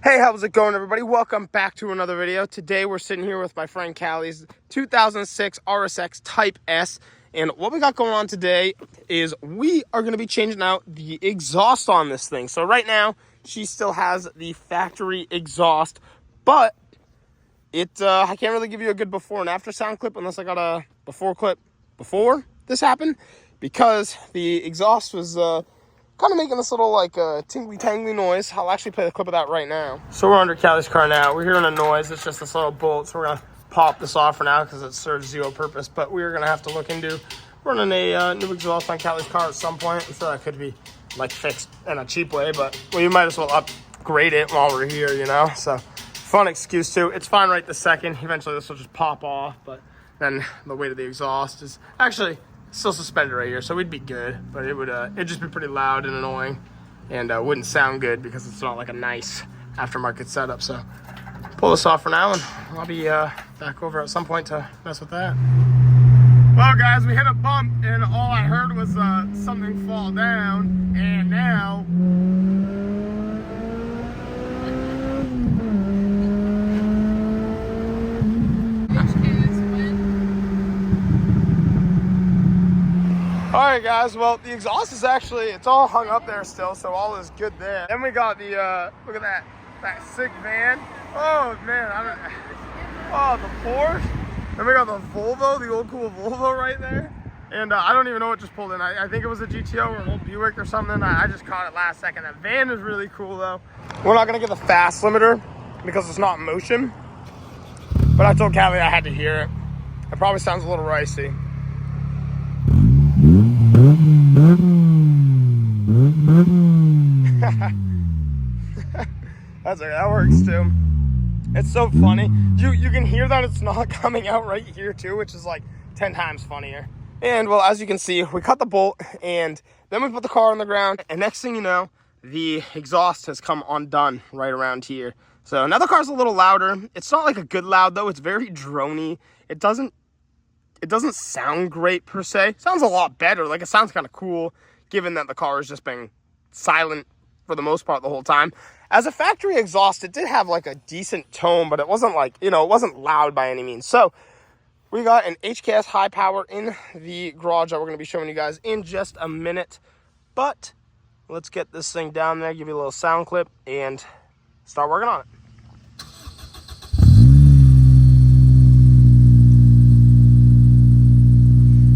Hey, how's it going, everybody? Welcome back to another video. Today we're sitting here with my friend Kalli's 2006 RSX Type-S, and what we got going on today is we are going to be changing out the exhaust on this thing. So right now she still has the factory exhaust, but I can't really give you a good before and after sound clip unless I got a before clip before this happened, because the exhaust was kind of making this little like tingly noise. I'll actually play the clip of that right now. So we're under Kalli's car now. We're hearing a noise. It's just this little bolt, so we're gonna pop this off for now because it serves zero purpose. But we're gonna have to look into running a new exhaust on Kalli's car at some point. I'm sure that could be like fixed in a cheap way, but we might as well upgrade it while we're here, you know. So fun excuse too. It's fine right this second. Eventually this will just pop off, but then the weight of the exhaust is actually still suspended right here, so we'd be good, but it'd just be pretty loud and annoying, and wouldn't sound good because it's not like a nice aftermarket setup. So pull this off for now, and I'll be back over at some point to mess with that. Well, guys, we hit a bump, and all I heard was something fall down, and now Alright guys, well, the exhaust is actually, it's all hung up there still, so all is good there. Then we got the, look at that sick van. Oh man, the Porsche. Then we got the Volvo, the old cool Volvo right there. And I don't even know what just pulled in. I think it was a GTO or an old Buick or something. I just caught it last second. That van is really cool though. We're not gonna get the fast limiter because it's not in motion. But I told Kalli I had to hear it. It probably sounds a little ricey. That works too. It's so funny. You can hear that it's not coming out right here too, which is like 10 times funnier. And well, as you can see, we cut the bolt and then we put the car on the ground, and next thing you know, the exhaust has come undone right around here. So now the car's a little louder. It's not like a good loud though. It's very droney. It doesn't sound great per se. It sounds a lot better. Like, it sounds kind of cool given that the car has just been silent for the most part the whole time. As a factory exhaust, it did have like a decent tone, but it wasn't like, you know, it wasn't loud by any means. So we got an HKS Hi-Power in the garage that we're going to be showing you guys in just a minute. But let's get this thing down there, give you a little sound clip, and start working on it.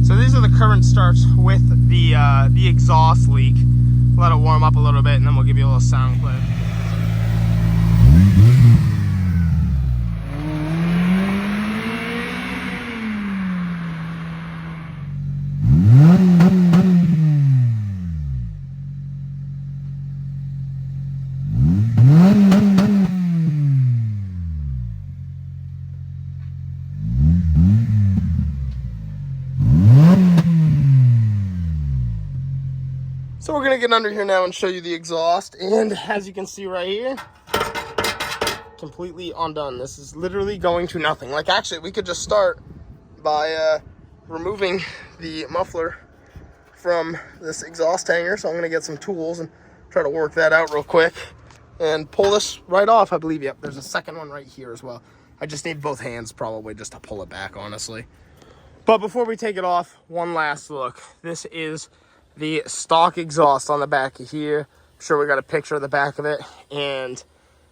So these are the current starts with the exhaust leak. Let it warm up a little bit, and then we'll give you a little sound clip. So we're gonna get under here now and show you the exhaust, and as you can see right here, completely undone. This is literally going to nothing. Like, actually, we could just start by removing the muffler from this exhaust hanger. So I'm gonna get some tools and try to work that out real quick and pull this right off. I believe, yep, there's a second one right here as well. I just need both hands probably just to pull it back, honestly. But before we take it off, one last look. This is the stock exhaust on the back of here. I'm sure we got a picture of the back of it, and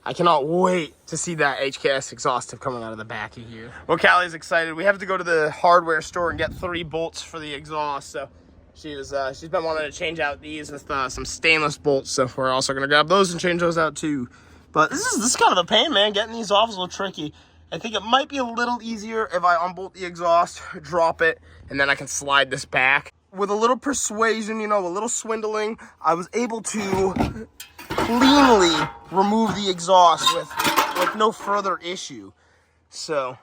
I cannot wait to see that HKS exhaust tip coming out of the back of here. Well, Kalli's excited. We have to go to the hardware store and get 3 bolts for the exhaust. So she's been wanting to change out these with some stainless bolts. So we're also gonna grab those and change those out too. But this is kind of a pain, man. Getting these off is a little tricky. I think it might be a little easier if I unbolt the exhaust, drop it, and then I can slide this back. With a little persuasion, you know, a little swindling, I was able to cleanly remove the exhaust with no further issue. So,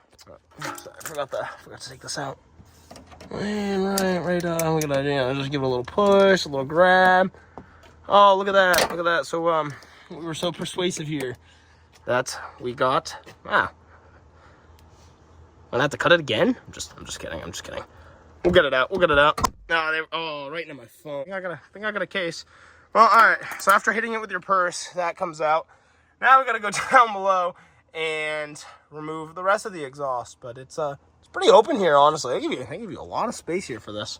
I forgot to take this out. And right on. Look at that, you know, just give it a little push, a little grab. Oh, look at that. So, we were so persuasive here that we got, I'm gonna have to cut it again? I'm just kidding. We'll get it out. Oh, right into my phone. I think I got a case. Well, all right. So after hitting it with your purse, that comes out. Now we gotta go down below and remove the rest of the exhaust. But it's pretty open here, honestly. I give you a lot of space here for this.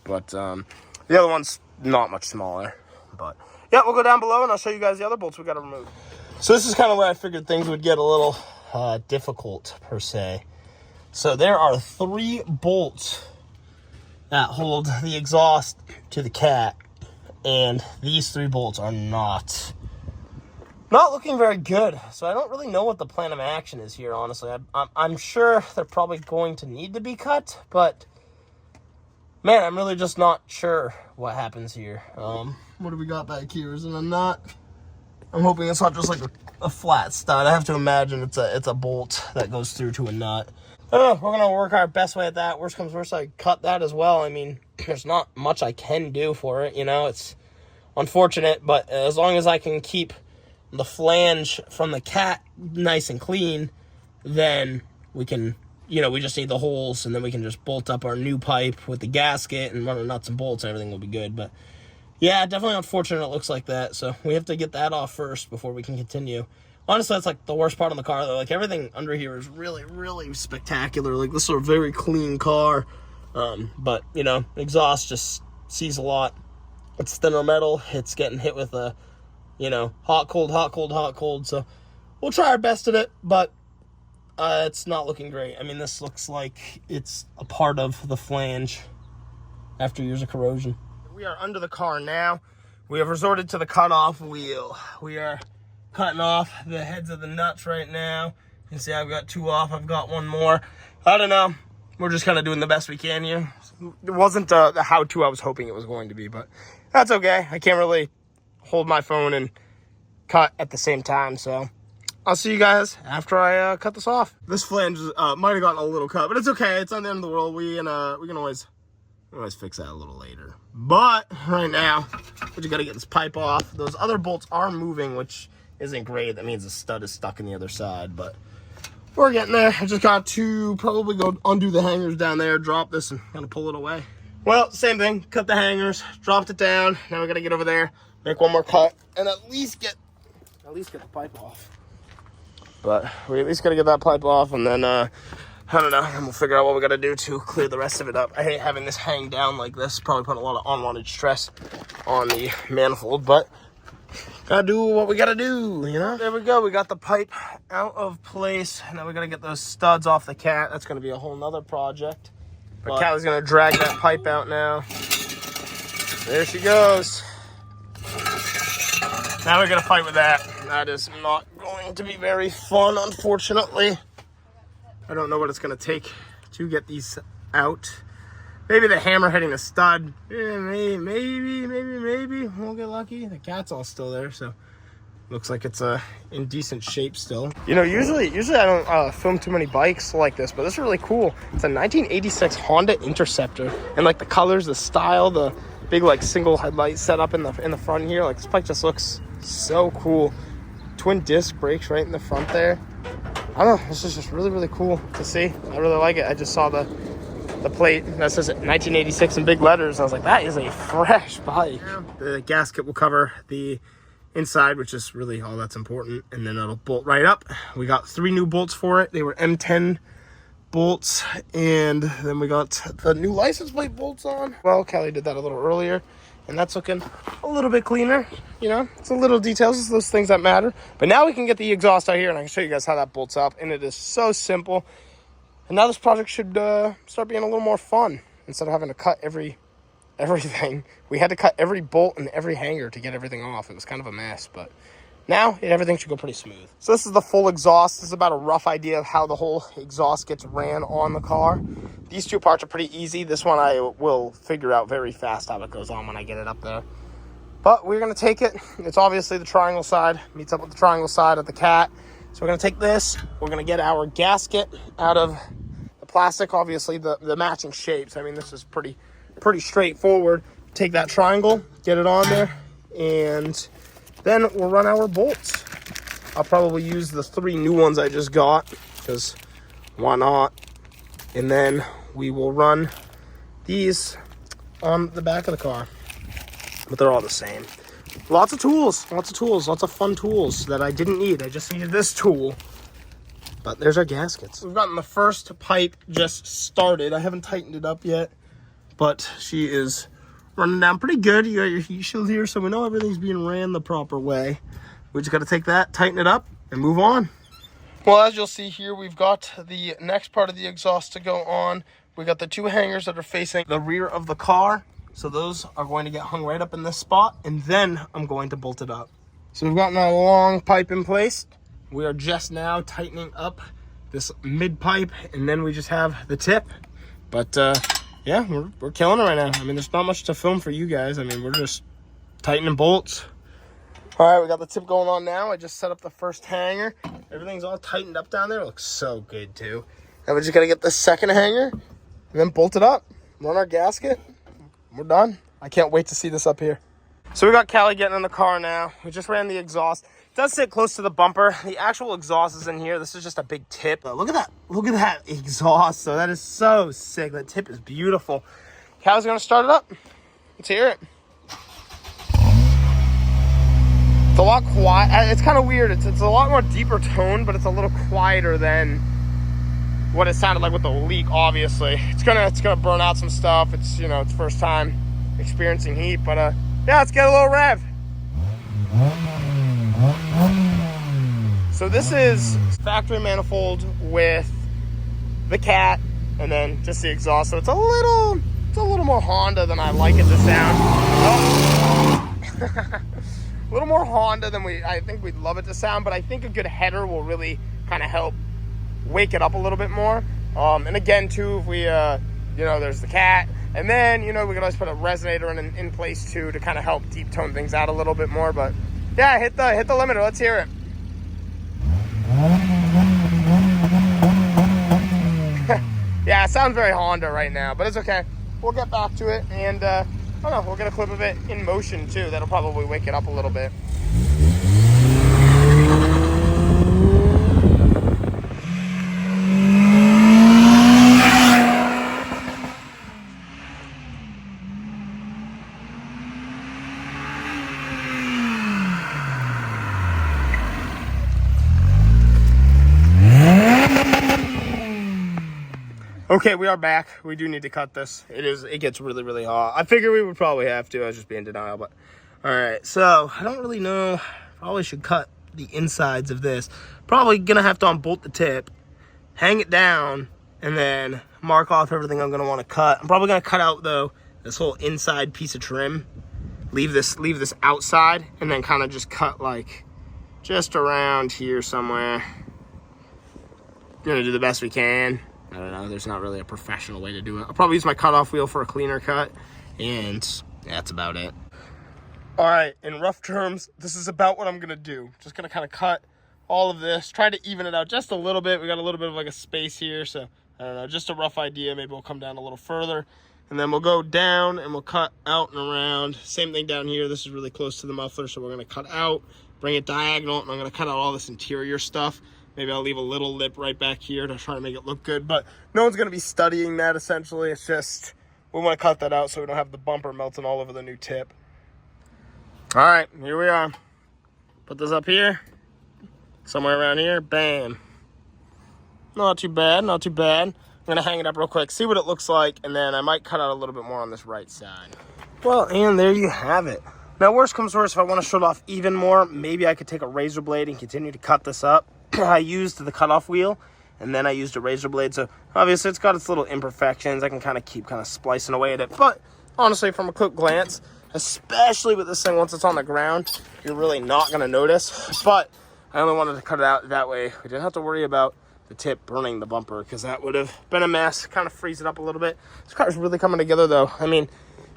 But the other one's not much smaller. But yeah, we'll go down below and I'll show you guys the other bolts we gotta remove. So this is kind of where I figured things would get a little difficult per se. So there are 3 bolts that hold the exhaust to the cat, and these 3 bolts are not looking very good. So I don't really know what the plan of action is here, honestly. I'm sure they're probably going to need to be cut, but man, I'm really just not sure what happens here. What do we got back here? Is it a nut? I'm hoping it's not just like a flat stud. I have to imagine it's a bolt that goes through to a nut. I don't know. We're going to work our best way at that. Worst comes worst, I cut that as well. I mean, there's not much I can do for it. You know, it's unfortunate, but as long as I can keep the flange from the cat nice and clean, then we can, you know, we just need the holes, and then we can just bolt up our new pipe with the gasket and run our nuts and bolts, and everything will be good. But yeah, definitely unfortunate it looks like that. So we have to get that off first before we can continue. Honestly, that's like the worst part of the car, though. Like, everything under here is really, really spectacular. Like, this is a very clean car. But, you know, exhaust just sees a lot. It's thinner metal. It's getting hit with a, you know, hot, cold, hot, cold, hot, cold. So we'll try our best at it, but it's not looking great. I mean, this looks like it's a part of the flange after years of corrosion. We are under the car now. We have resorted to the cutoff wheel. We are cutting off the heads of the nuts right now. You can see I've got 2 off. I've got 1 more. I don't know. We're just kind of doing the best we can here. It wasn't the how-to I was hoping it was going to be, but that's okay. I can't really hold my phone and cut at the same time, so I'll see you guys after I cut this off. This flange might have gotten a little cut, but it's okay. It's not the end of the world. We can always fix that a little later. But right now, we just got to get this pipe off. Those other bolts are moving, which isn't great. That means the stud is stuck in the other side, but we're getting there. I just got to probably go undo the hangers down there, drop this, and kind of pull it away. Well, same thing. Cut the hangers, dropped it down. Now we got to get over there, make 1 more cut, and at least get the pipe off. But we at least got to get that pipe off, and then I don't know, and we'll figure out what we got to do to clear the rest of it up. I hate having this hang down like this. Probably put a lot of unwanted stress on the manifold, but gotta do what we gotta do, you know? There we go. We got the pipe out of place. Now we gotta get those studs off the cat. That's gonna be a whole nother project. But Kalli's gonna drag that pipe out now. There she goes. Now we're gonna fight with that. That is not going to be very fun, unfortunately. I don't know what it's gonna take to get these out. Maybe the hammer hitting the stud. Yeah, maybe. We'll get lucky. The cat's all still there, so looks like it's in decent shape still. You know, usually I don't film too many bikes like this, but this is really cool. It's a 1986 Honda Interceptor, and like the colors, the style, the big like single headlight setup in the front here. Like, this bike just looks so cool. Twin disc brakes right in the front there. I don't know. This is just really, really cool to see. I really like it. I just saw the plate that says 1986 in big letters. I was like, that is a fresh bike. The gasket will cover the inside, which is really all that's important, and then it'll bolt right up. We got 3 new bolts for it. They were M10 bolts, and then we got the new license plate bolts on. Well, Kalli did that a little earlier, and that's looking a little bit cleaner. You know, it's a little details, it's those things that matter. But now we can get the exhaust out here, and I can show you guys how that bolts up, and it is so simple. And now this project should start being a little more fun. Instead of having to cut everything, we had to cut every bolt and every hanger to get everything off. It was kind of a mess, but now everything should go pretty smooth. So this is the full exhaust. This is about a rough idea of how the whole exhaust gets ran on the car. These 2 parts are pretty easy. This one I will figure out very fast how it goes on when I get it up there. But we're going to take it. It's obviously the triangle side. Meets up with the triangle side of the cat. So we're going to take this. We're going to get our gasket out of the plastic. Obviously, the matching shapes. I mean, this is pretty straightforward. Take that triangle, get it on there, and then we'll run our bolts. I'll probably use the 3 new ones I just got, because why not? And then we will run these on the back of the car. But they're all the same. lots of tools, lots of fun tools that I didn't need. I just needed this tool. But there's our gaskets. We've gotten the first pipe just started. I haven't tightened it up yet, but she is running down pretty good. You got your heat shield here, so we know everything's being ran the proper way. We just got to take that, tighten it up, and move on. Well, as you'll see here, we've got the next part of the exhaust to go on. We got the two hangers that are facing the rear of the car. So those are going to get hung right up in this spot, and then I'm going to bolt it up. So we've gotten our long pipe in place. We are just now tightening up this mid pipe, and then we just have the tip. But yeah, we're killing it right now. I mean, there's not much to film for you guys. I mean, we're just tightening bolts. All right, we got the tip going on now. I just set up the first hanger. Everything's all tightened up down there. It looks so good too. Now we just gotta get the second hanger and then bolt it up, run our gasket. We're done. I can't wait to see this up here. So we got Kalli getting in the car now. We just ran the exhaust. It does sit close to the bumper. The actual exhaust is in here. This is just a big tip. But look at that. Look at that exhaust. So that is so sick. That tip is beautiful. Kalli's gonna start it up. Let's hear it. It's a lot quiet. It's kind of weird. It's a lot more deeper tone, but it's a little quieter than what it sounded like with the leak. Obviously, it's gonna burn out some stuff. It's, you know, it's first time experiencing heat, but yeah, let's get a little rev. So this is factory manifold with the cat, and then just the exhaust. So it's a little more Honda than I like it to sound. Oh. A little more Honda than I think we'd love it to sound, but I think a good header will really kind of help wake it up a little bit more. And again, too, if we, you know, there's the cat, and then, you know, we could always put a resonator in place too to kind of help deep tone things out a little bit more. But yeah, hit the limiter. Let's hear it. Yeah, it sounds very Honda right now, but it's okay. We'll get back to it, and I don't know, we'll get a clip of it in motion too. That'll probably wake it up a little bit. Okay, we are back. We do need to cut this. It gets really, really hot. I figured we would probably have to. I was just being in denial, but all right. So I don't really know. Probably should cut the insides of this. Probably gonna have to unbolt the tip, hang it down, and then mark off everything I'm gonna want to cut. I'm probably gonna cut out though this whole inside piece of trim. Leave this outside, and then kind of just cut like just around here somewhere. Gonna do the best we can. I don't know, there's not really a professional way to do it. I'll probably use my cutoff wheel for a cleaner cut, and that's about it. All right, in rough terms, this is about what I'm gonna do. Just gonna kind of cut all of this, try to even it out just a little bit. We got a little bit of like a space here, so I don't know, just a rough idea. Maybe we'll come down a little further, and then we'll go down and we'll cut out and around. Same thing down here. This is really close to the muffler, so we're gonna cut out, bring it diagonal, and I'm gonna cut out all this interior stuff. Maybe I'll leave a little lip right back here to try to make it look good, but no one's gonna be studying that essentially. It's just, we wanna cut that out so we don't have the bumper melting all over the new tip. All right, here we are. Put this up here, somewhere around here, bam. Not too bad, not too bad. I'm gonna hang it up real quick, see what it looks like, and then I might cut out a little bit more on this right side. Well, and there you have it. Now, worst comes worst, if I wanna show it off even more, maybe I could take a razor blade and continue to cut this up. I used the cutoff wheel, and then I used a razor blade, so obviously it's got its little imperfections. I can kind of keep splicing away at it, but honestly, from a quick glance, especially with this thing, once it's on the ground, you're really not going to notice. But I only wanted to cut it out that way we didn't have to worry about the tip burning the bumper, because that would have been a mess. Kind of freeze it up a little bit. This car's really coming together though. I mean,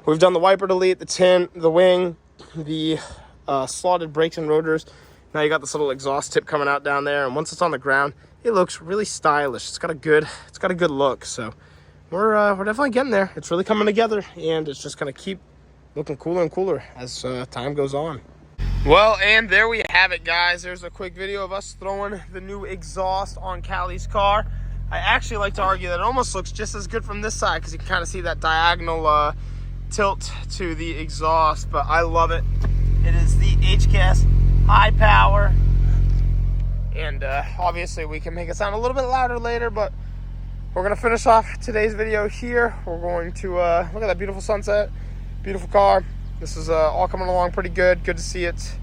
we've done the wiper delete, the tint, the wing, the slotted brakes and rotors. Now you got this little exhaust tip coming out down there, and once it's on the ground, it looks really stylish. It's got a good look. So we're definitely getting there. It's really coming together, and it's just gonna keep looking cooler and cooler as time goes on. Well, and there we have it, guys. There's a quick video of us throwing the new exhaust on Kalli's car. I actually like to argue that it almost looks just as good from this side, because you can kind of see that diagonal tilt to the exhaust, but I love it. It is the HKS Hi-Power. And obviously we can make it sound a little bit louder later, but we're going to finish off today's video here. We're going to look at that beautiful sunset, beautiful car. This is all coming along pretty good. Good to see it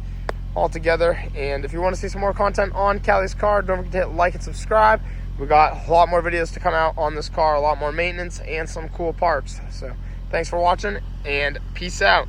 all together. And if you want to see some more content on Kalli's car, don't forget to hit like and subscribe. We got a lot more videos to come out on this car, a lot more maintenance and some cool parts. So thanks for watching and peace out.